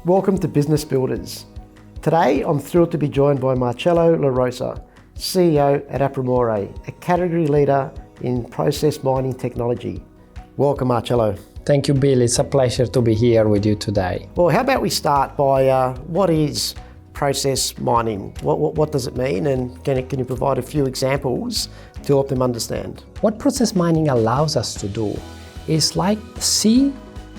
Welcome to Business Builders. Today I'm thrilled to be joined by Marcello Rosa, CEO at Apromore, a category leader in process mining technology. Welcome, Marcello. Thank you, Bill. It's a pleasure to be here with you today. Well, how about we start by what is process mining? What does it mean, and can you provide a few examples to help them understand? What process mining allows us to do is see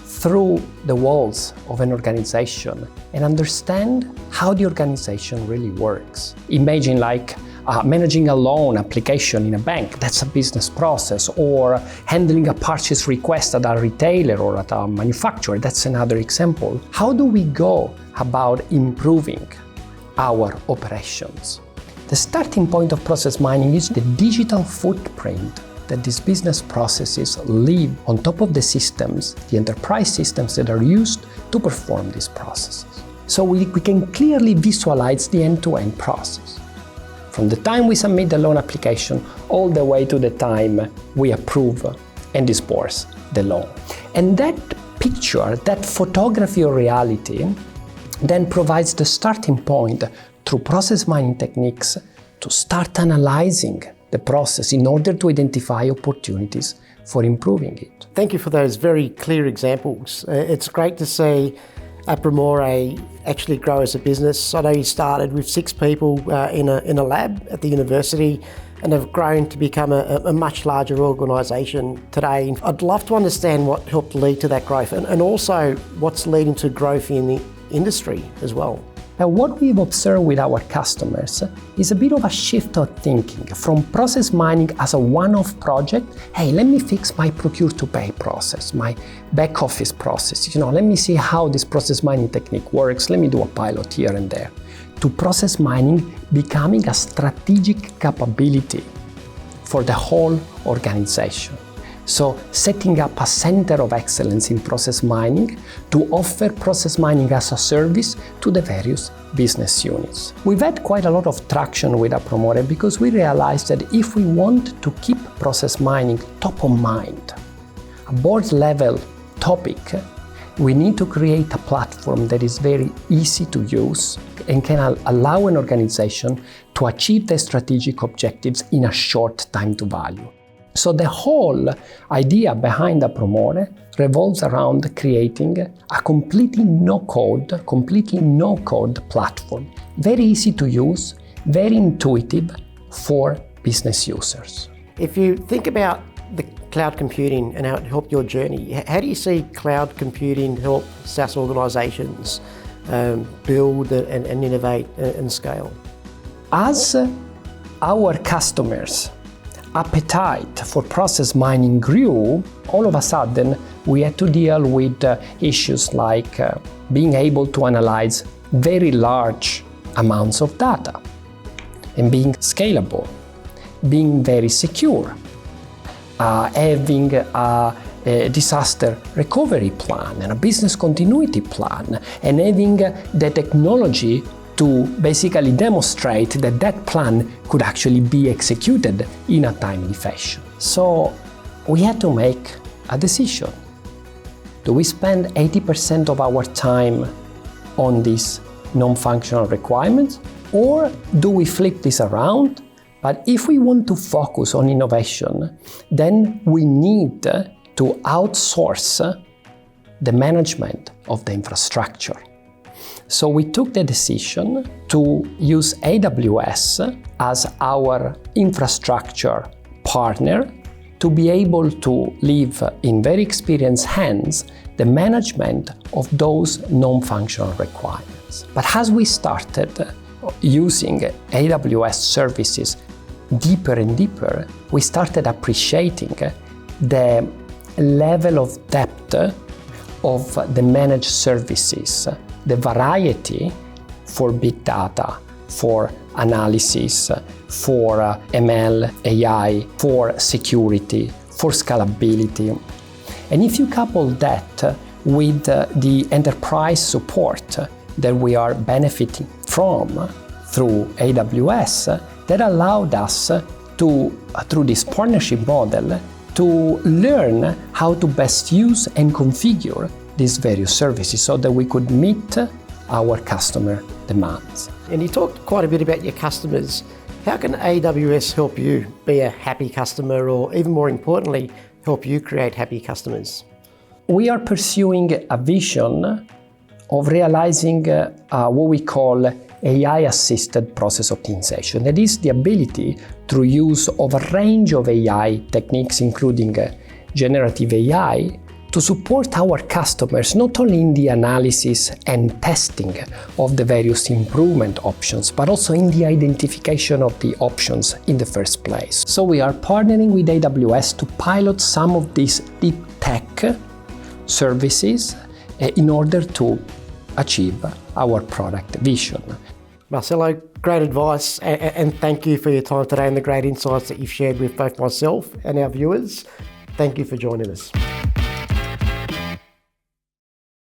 through the walls of an organization and understand how the organization really works. Imagine managing a loan application in a bank, that's a business process, or handling a purchase request at a retailer or at a manufacturer, that's another example. How do we go about improving our operations? The starting point of process mining is the digital footprint that these business processes leave on top of the systems, the enterprise systems that are used to perform these processes. So we can clearly visualize the end-to-end process, from the time we submit the loan application all the way to the time we approve and disburse the loan. And that picture, that photography of reality, then provides the starting point through process mining techniques to start analyzing the process in order to identify opportunities for improving it. Thank you for those very clear examples. It's great to see Apromore actually grow as a business. I know you started with 6 people in a lab at the university and have grown to become a much larger organisation today. I'd love to understand what helped lead to that growth and also what's leading to growth in the industry as well. Now, what we've observed with our customers is a bit of a shift of thinking from process mining as a one-off project. Hey, let me fix my procure-to-pay process, my back office process. Let me see how this process mining technique works. Let me do a pilot here and there. To process mining becoming a strategic capability for the whole organization. So setting up a center of excellence in process mining to offer process mining as a service to the various business units. We've had quite a lot of traction with Apromore because we realized that if we want to keep process mining top of mind, a board level topic, we need to create a platform that is very easy to use and can allow an organization to achieve their strategic objectives in a short time to value. So the whole idea behind Apromore revolves around creating a completely no-code platform. Very easy to use, very intuitive for business users. If you think about the cloud computing and how it helped your journey, how do you see cloud computing help SaaS organisations build and innovate and scale? As our customers' appetite for process mining grew, all of a sudden we had to deal with issues like being able to analyze very large amounts of data and being scalable, being very secure, having a disaster recovery plan and a business continuity plan, and having the technology to basically demonstrate that that plan could actually be executed in a timely fashion. So we had to make a decision. Do we spend 80% of our time on these non-functional requirements, or do we flip this around? But if we want to focus on innovation, then we need to outsource the management of the infrastructure. So we took the decision to use AWS as our infrastructure partner to be able to leave in very experienced hands the management of those non-functional requirements. But as we started using AWS services deeper and deeper, we started appreciating the level of depth of the managed services, the variety for big data, for analysis, for ML, AI, for security, for scalability. And if you couple that with the enterprise support that we are benefiting from through AWS, that allowed us to, through this partnership model, to learn how to best use and configure these various services so that we could meet our customer demands. And you talked quite a bit about your customers. How can AWS help you be a happy customer, or even more importantly, help you create happy customers? We are pursuing a vision of realizing what we call AI-assisted process optimization. That is the ability through use of a range of AI techniques, including generative AI, to support our customers not only in the analysis and testing of the various improvement options, but also in the identification of the options in the first place. So we are partnering with AWS to pilot some of these deep tech services in order to achieve our product vision. Marcello, great advice, and thank you for your time today and the great insights that you've shared with both myself and our viewers. Thank you for joining us.